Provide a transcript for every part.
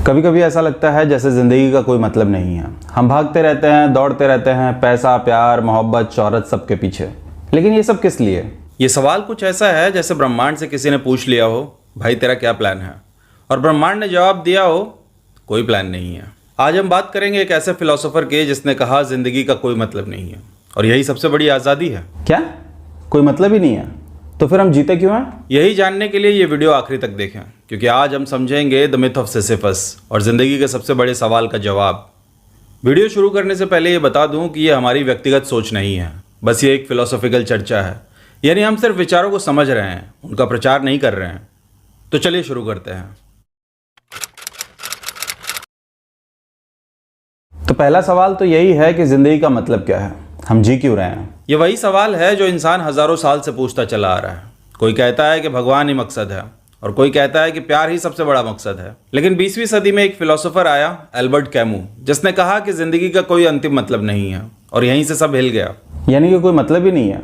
कभी कभी ऐसा लगता है जैसे ज़िंदगी का कोई मतलब नहीं है। हम भागते रहते हैं, दौड़ते रहते हैं, पैसा, प्यार, मोहब्बत, शोहरत सबके पीछे। लेकिन ये सब किस लिए? ये सवाल कुछ ऐसा है जैसे ब्रह्मांड से किसी ने पूछ लिया हो, भाई तेरा क्या प्लान है, और ब्रह्मांड ने जवाब दिया हो, कोई प्लान नहीं है। आज हम बात करेंगे एक ऐसे फिलोसोफर के जिसने कहा ज़िंदगी का कोई मतलब नहीं है, और यही सबसे बड़ी आज़ादी है। क्या कोई मतलब ही नहीं है? तो फिर हम जीते क्यों हैं? यही जानने के लिए ये वीडियो आखिरी तक देखें, क्योंकि आज हम समझेंगे द मिथ ऑफ सिसिफस और ज़िंदगी के सबसे बड़े सवाल का जवाब। वीडियो शुरू करने से पहले ये बता दूं कि ये हमारी व्यक्तिगत सोच नहीं है, बस ये एक फिलोसॉफिकल चर्चा है। यानी हम सिर्फ विचारों को समझ रहे हैं, उनका प्रचार नहीं कर रहे हैं। तो चलिए शुरू करते हैं। तो पहला सवाल तो यही है कि ज़िंदगी का मतलब क्या है, हम जी क्यों रहे हैं? ये वही सवाल है जो इंसान हजारों साल से पूछता चला आ रहा है। कोई कहता है कि भगवान ही मकसद है, और कोई कहता है कि प्यार ही सबसे बड़ा मकसद है। लेकिन 20वीं सदी में एक फिलोसोफर आया, एल्बर्ट कैमू, जिसने कहा कि जिंदगी का कोई अंतिम मतलब नहीं है, और यहीं से सब हिल गया। यानी कि कोई मतलब ही नहीं है।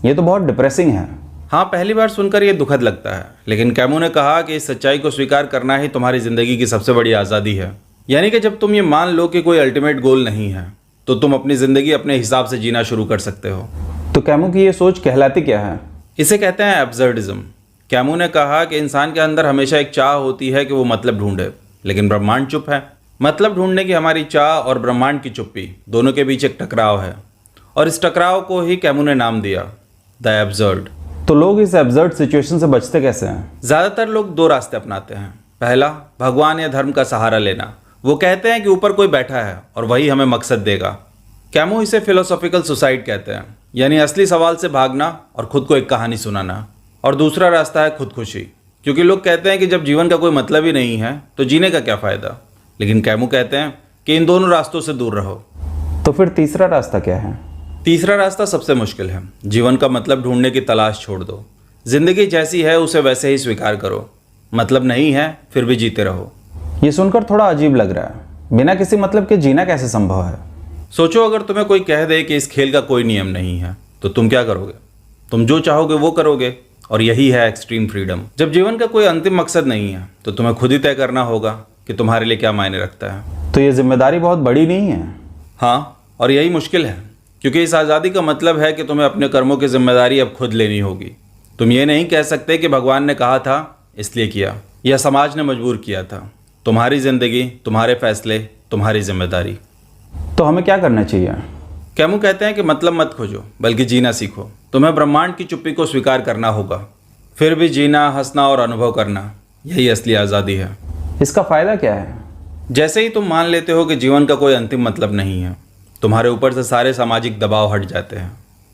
ये तो बहुत डिप्रेसिंग है। हाँ, पहली बार सुनकर ये दुखद लगता है, लेकिन कैमू ने कहा कि इस सच्चाई को स्वीकार करना ही तुम्हारी जिंदगी की सबसे बड़ी आज़ादी है। यानी कि जब तुम ये मान लो कि कोई अल्टीमेट गोल नहीं है, तो तुम अपनी ज़िंदगी अपने हिसाब से जीना शुरू कर सकते हो। तो कैमू की ये सोच कहलाती क्या है? इसे कहते हैं एब्सर्डिज्म। कैमू ने कहा कि इंसान के अंदर हमेशा एक चाह होती है कि वो मतलब ढूंढे, लेकिन ब्रह्मांड चुप है। मतलब ढूंढने की हमारी चाह और ब्रह्मांड की चुप्पी, दोनों के बीच एक टकराव है, और इस टकराव को ही कैमू ने नाम दिया द एब्सर्ड। तो लोग इस एब्सर्ड सिचुएशन से बचते कैसे हैं? ज़्यादातर लोग दो रास्ते अपनाते हैं। पहला, भगवान या धर्म का सहारा लेना। वो कहते हैं कि ऊपर कोई बैठा है और वही हमें मकसद देगा। कैमू इसे फिलोसॉफिकल सुसाइड कहते हैं, यानी असली सवाल से भागना और खुद को एक कहानी सुनाना। और दूसरा रास्ता है खुदकुशी, क्योंकि लोग कहते हैं कि जब जीवन का कोई मतलब ही नहीं है तो जीने का क्या फ़ायदा। लेकिन कैमू कहते हैं कि इन दोनों रास्तों से दूर रहो। तो फिर तीसरा रास्ता क्या है? तीसरा रास्ता सबसे मुश्किल है। जीवन का मतलब ढूंढने की तलाश छोड़ दो। जिंदगी जैसी है उसे वैसे ही स्वीकार करो। मतलब नहीं है फिर भी जीते रहो। ये सुनकर थोड़ा अजीब लग रहा है। बिना किसी मतलब के जीना कैसे संभव है? सोचो, अगर तुम्हें कोई कह दे कि इस खेल का कोई नियम नहीं है, तो तुम क्या करोगे? तुम जो चाहोगे वो करोगे, और यही है एक्सट्रीम फ्रीडम। जब जीवन का कोई अंतिम मकसद नहीं है, तो तुम्हें खुद ही तय करना होगा कि तुम्हारे लिए क्या मायने रखता है। तो ये जिम्मेदारी बहुत बड़ी नहीं है? हाँ, और यही मुश्किल है, क्योंकि इस आज़ादी का मतलब है कि तुम्हें अपने कर्मों की जिम्मेदारी अब खुद लेनी होगी। तुम ये नहीं कह सकते कि भगवान ने कहा था इसलिए किया, या समाज ने मजबूर किया था। तुम्हारी ज़िंदगी, तुम्हारे फैसले, तुम्हारी जिम्मेदारी। तो हमें क्या करना चाहिए? कैमू कहते हैं कि मतलब मत खोजो, बल्कि जीना सीखो। तुम्हें ब्रह्मांड की चुप्पी को स्वीकार करना होगा, फिर भी जीना, हंसना और अनुभव करना, यही असली आज़ादी है। इसका फ़ायदा क्या है? जैसे ही तुम मान लेते हो कि जीवन का कोई अंतिम मतलब नहीं है, तुम्हारे ऊपर से सारे सामाजिक दबाव हट जाते हैं।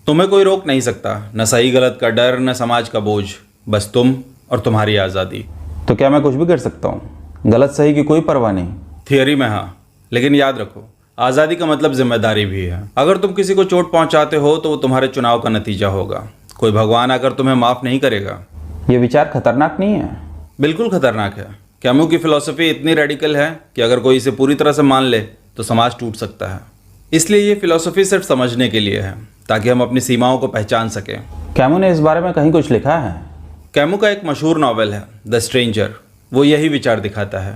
तुम्हें कोई रोक नहीं सकता, न सही गलत का डर, न समाज का बोझ, बस तुम और तुम्हारी आज़ादी। तो क्या मैं कुछ भी कर सकता हूँ? गलत सही की कोई परवाह नहीं? थियरी में हाँ, लेकिन याद रखो, आज़ादी का मतलब जिम्मेदारी भी है। अगर तुम किसी को चोट पहुंचाते हो तो वो तुम्हारे चुनाव का नतीजा होगा। कोई भगवान आकर तुम्हें माफ़ नहीं करेगा। ये विचार खतरनाक नहीं है? बिल्कुल खतरनाक है। कैमू की फिलॉसफी इतनी रेडिकल है कि अगर कोई इसे पूरी तरह से मान ले तो समाज टूट सकता है। इसलिए ये फिलॉसफी सिर्फ समझने के लिए है, ताकि हम अपनी सीमाओं को पहचान सकें। कैमू ने इस बारे में कहीं कुछ लिखा है? कैमू का एक मशहूर नावल है द स्ट्रेंजर, वो यही विचार दिखाता है।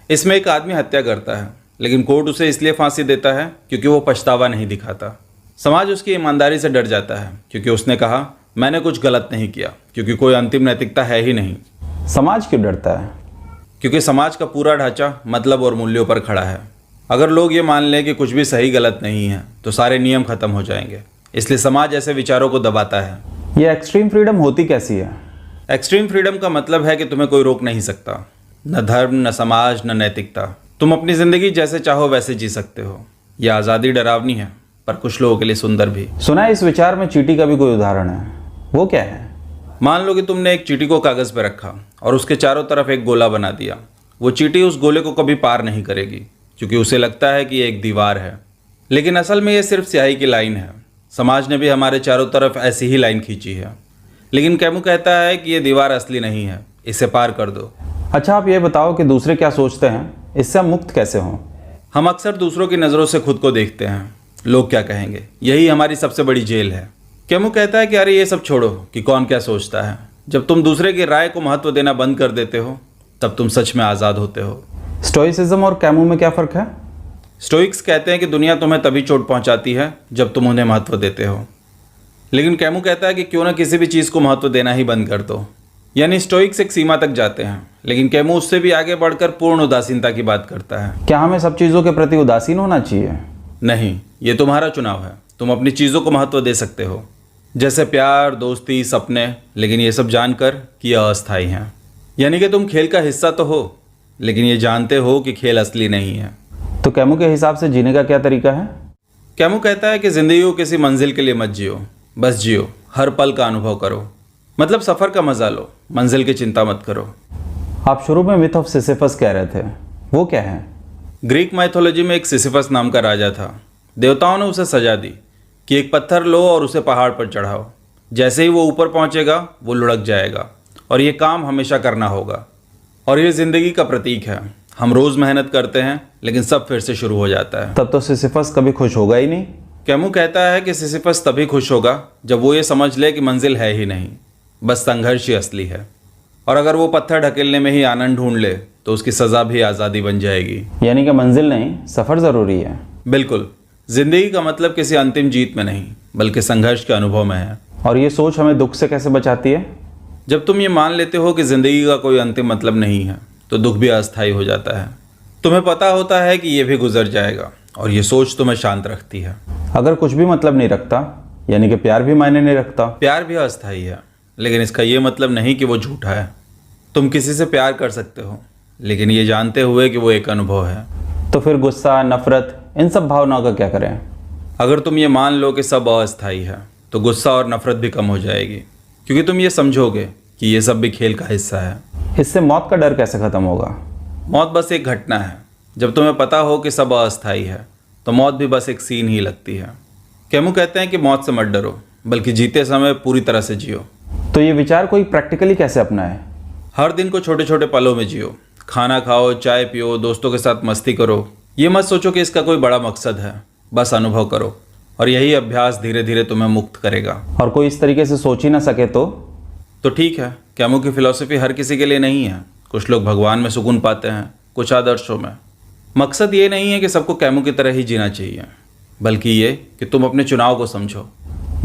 इसमें एक आदमी हत्या करता है, लेकिन कोर्ट उसे इसलिए फांसी देता है क्योंकि वो पछतावा नहीं दिखाता। समाज उसकी ईमानदारी से डर जाता है, क्योंकि उसने कहा मैंने कुछ गलत नहीं किया, क्योंकि कोई अंतिम नैतिकता है ही नहीं। समाज क्यों डरता है? क्योंकि समाज का पूरा ढांचा मतलब और मूल्यों पर खड़ा है। अगर लोग ये मान लें कि कुछ भी सही गलत नहीं है, तो सारे नियम खत्म हो जाएंगे। इसलिए समाज ऐसे विचारों को दबाता है। ये एक्सट्रीम फ्रीडम होती कैसी है? एक्सट्रीम फ्रीडम का मतलब है कि तुम्हें कोई रोक नहीं सकता, न धर्म, न समाज, न नैतिकता। तुम अपनी ज़िंदगी जैसे चाहो वैसे जी सकते हो। यह आज़ादी डरावनी है, पर कुछ लोगों के लिए सुंदर भी। सुना है इस विचार में चींटी का भी कोई उदाहरण है, वो क्या है? मान लो कि तुमने एक चींटी को कागज़ पर रखा और उसके चारों तरफ एक गोला बना दिया। वो चींटी उस गोले को कभी पार नहीं करेगी, क्योंकि उसे लगता है कि ये एक दीवार है। लेकिन असल में ये सिर्फ स्याही की लाइन है। समाज ने भी हमारे चारों तरफ ऐसी ही लाइन खींची है। लेकिन कैमू कहता है कि ये दीवार असली नहीं है, इसे पार कर दो। अच्छा, आप ये बताओ कि दूसरे क्या सोचते हैं, इससे हम मुक्त कैसे हों? हम अक्सर दूसरों की नज़रों से खुद को देखते हैं। लोग क्या कहेंगे, यही हमारी सबसे बड़ी जेल है। कैमू कहता है कि अरे ये सब छोड़ो कि कौन क्या सोचता है। जब तुम दूसरे की राय को महत्व देना बंद कर देते हो, तब तुम सच में आज़ाद होते हो। स्टोइसिज्म और कैमू में क्या फ़र्क है? स्टोइक्स कहते हैं कि दुनिया तुम्हें तभी चोट पहुंचाती है जब तुम उन्हें महत्व देते हो, लेकिन कैमू कहता है कि क्यों ना किसी भी चीज़ को महत्व देना ही बंद कर दो। यानी स्टोइक्स एक सीमा तक जाते हैं, लेकिन कैमू उससे भी आगे बढ़कर पूर्ण उदासीनता की बात करता है। क्या हमें सब चीज़ों के प्रति उदासीन होना चाहिए? नहीं, ये तुम्हारा चुनाव है। तुम अपनी चीज़ों को महत्व दे सकते हो, जैसे प्यार, दोस्ती, सपने, लेकिन ये सब जानकर कि ये अस्थायी हैं। यानी कि तुम खेल का हिस्सा तो हो, लेकिन ये जानते हो कि खेल असली नहीं है। तो कैमू के हिसाब से जीने का क्या तरीका है? कैमू कहता है कि ज़िंदगी को किसी मंजिल के लिए मत जियो, बस जियो, हर पल का अनुभव करो। मतलब सफ़र का मज़ा लो, मंजिल की चिंता मत करो। आप शुरू में मिथ ऑफ सिसिफस कह रहे थे, वो क्या है? ग्रीक माइथोलॉजी में एक सिसिफस नाम का राजा था। देवताओं ने उसे सजा दी कि एक पत्थर लो और उसे पहाड़ पर चढ़ाओ। जैसे ही वो ऊपर पहुंचेगा वो लुढ़क जाएगा और ये काम हमेशा करना होगा। और ये ज़िंदगी का प्रतीक है। हम रोज़ मेहनत करते हैं, लेकिन सब फिर से शुरू हो जाता है। तब तो सिसिफस कभी खुश होगा ही नहीं। कैमू कहता है कि सिसिफस तभी खुश होगा जब वो ये समझ ले कि मंजिल है ही नहीं, बस संघर्ष ही असली है। और अगर वो पत्थर ढकेलने में ही आनंद ढूंढ ले तो उसकी सज़ा भी आज़ादी बन जाएगी। यानी कि मंजिल नहीं, सफ़र ज़रूरी है। बिल्कुल, जिंदगी का मतलब किसी अंतिम जीत में नहीं, बल्कि संघर्ष के अनुभव में है। और ये सोच हमें दुख से कैसे बचाती है? जब तुम ये मान लेते हो कि जिंदगी का कोई अंतिम मतलब नहीं है, तो दुख भी अस्थायी हो जाता है। तुम्हें पता होता है कि ये भी गुजर जाएगा, और ये सोच तुम्हें शांत रखती है। अगर कुछ भी मतलब नहीं रखता, यानी कि प्यार भी मायने नहीं रखता। प्यार भी अस्थायी है, लेकिन इसका ये मतलब नहीं कि वो झूठा है। तुम किसी से प्यार कर सकते हो, लेकिन ये जानते हुए कि वो एक अनुभव है। तो फिर गुस्सा, नफरत, इन सब भावनाओं का क्या करें? अगर तुम ये मान लो कि सब अस्थायी है, तो गुस्सा और नफरत भी कम हो जाएगी, क्योंकि तुम ये समझोगे कि ये सब भी खेल का हिस्सा है। इससे मौत का डर कैसे ख़त्म होगा? मौत बस एक घटना है। जब तुम्हें पता हो कि सब अस्थायी है, तो मौत भी बस एक सीन ही लगती है। कैमू कहते हैं कि मौत से मत डरो, बल्कि जीते समय पूरी तरह से जियो। तो ये विचार कोई प्रैक्टिकली कैसे अपनाए? हर दिन को छोटे छोटे पलों में जियो। खाना खाओ, चाय पियो, दोस्तों के साथ मस्ती करो। ये मत सोचो कि इसका कोई बड़ा मकसद है, बस अनुभव करो, और यही अभ्यास धीरे धीरे तुम्हें मुक्त करेगा। और कोई इस तरीके से सोच ही ना सके तो ठीक है, कैमू की फिलॉसफी हर किसी के लिए नहीं है। कुछ लोग भगवान में सुकून पाते हैं, कुछ आदर्शों में। मकसद ये नहीं है कि सबको कैमू की तरह ही जीना चाहिए, बल्कि ये कि तुम अपने चुनाव को समझो।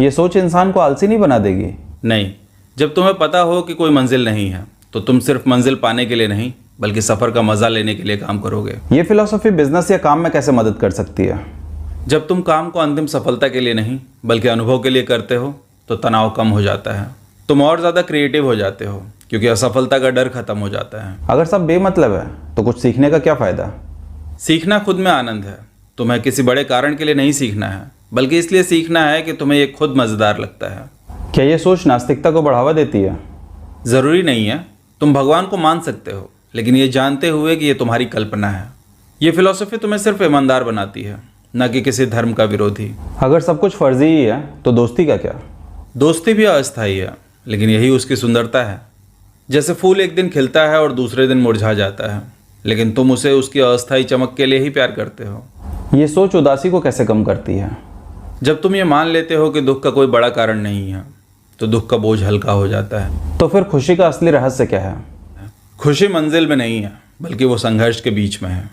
ये सोच इंसान को आलसी नहीं बना देगी? नहीं, जब तुम्हें पता हो कि कोई मंजिल नहीं है, तो तुम सिर्फ मंजिल पाने के लिए नहीं, बल्कि सफ़र का मज़ा लेने के लिए काम करोगे। ये फिलॉसफी बिजनेस या काम में कैसे मदद कर सकती है? जब तुम काम को अंतिम सफलता के लिए नहीं, बल्कि अनुभव के लिए करते हो, तो तनाव कम हो जाता है। तुम और ज़्यादा क्रिएटिव हो जाते हो, क्योंकि असफलता का डर खत्म हो जाता है। अगर सब बेमतलब है, तो कुछ सीखने का क्या फ़ायदा? सीखना खुद में आनंद है। तुम्हें किसी बड़े कारण के लिए नहीं सीखना है, बल्कि इसलिए सीखना है कि तुम्हें ये खुद मज़ेदार लगता है। क्या ये सोच नास्तिकता को बढ़ावा देती है? ज़रूरी नहीं है। तुम भगवान को मान सकते हो, लेकिन ये जानते हुए कि ये तुम्हारी कल्पना है। ये फिलॉसफी तुम्हें सिर्फ ईमानदार बनाती है, न कि किसी धर्म का विरोधी। अगर सब कुछ फर्जी ही है, तो दोस्ती का क्या? दोस्ती भी अस्थायी है, लेकिन यही उसकी सुंदरता है। जैसे फूल एक दिन खिलता है और दूसरे दिन मुरझा जाता है, लेकिन तुम उसे उसकी अस्थायी चमक के लिए ही प्यार करते हो। ये सोच उदासी को कैसे कम करती है? जब तुम ये मान लेते हो कि दुख का कोई बड़ा कारण नहीं है, तो दुख का बोझ हल्का हो जाता है। तो फिर खुशी का असली रहस्य क्या है? खुशी मंजिल में नहीं है, बल्कि वो संघर्ष के बीच में है।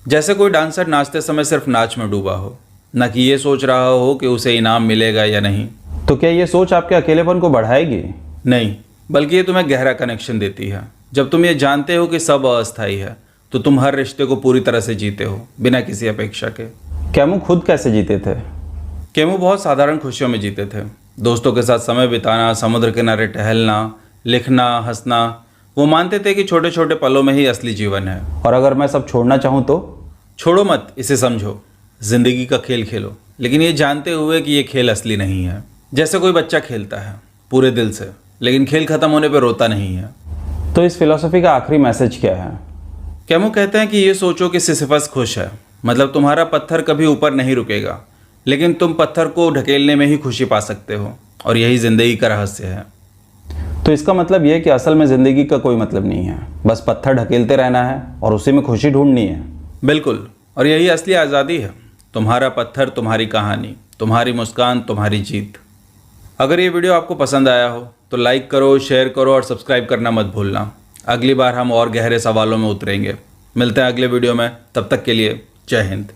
जैसे कोई डांसर नाचते समय सिर्फ नाच में डूबा हो, न कि ये सोच रहा हो कि उसे इनाम मिलेगा या नहीं। तो क्या ये सोच आपके अकेलेपन को बढ़ाएगी? नहीं, बल्कि ये तुम्हें गहरा कनेक्शन देती है। जब तुम ये जानते हो कि सब अस्थायी है, तो तुम हर रिश्ते को पूरी तरह से जीते हो, बिना किसी अपेक्षा के। कैमू खुद कैसे जीते थे? कैमू बहुत साधारण खुशियों में जीते थे। दोस्तों के साथ समय बिताना, समुद्र किनारे टहलना, लिखना, हंसना। वो मानते थे कि छोटे छोटे पलों में ही असली जीवन है। और अगर मैं सब छोड़ना चाहूँ तो? छोड़ो मत, इसे समझो। जिंदगी का खेल खेलो, लेकिन ये जानते हुए कि ये खेल असली नहीं है। जैसे कोई बच्चा खेलता है पूरे दिल से, लेकिन खेल खत्म होने पर रोता नहीं है। तो इस फिलॉसफी का आखिरी मैसेज क्या है? कैमू कहते हैं कि ये सोचो कि सिसिफस खुश है, मतलब तुम्हारा पत्थर कभी ऊपर नहीं रुकेगा, लेकिन तुम पत्थर को ढकेलने में ही खुशी पा सकते हो, और यही जिंदगी का रहस्य है। तो इसका मतलब ये कि असल में ज़िंदगी का कोई मतलब नहीं है, बस पत्थर ढकेलते रहना है और उसी में खुशी ढूंढनी है। बिल्कुल, और यही असली आज़ादी है। तुम्हारा पत्थर, तुम्हारी कहानी, तुम्हारी मुस्कान, तुम्हारी जीत। अगर ये वीडियो आपको पसंद आया हो तो लाइक करो, शेयर करो और सब्सक्राइब करना मत भूलना। अगली बार हम और गहरे सवालों में उतरेंगे। मिलते हैं अगले वीडियो में, तब तक के लिए जय हिंद।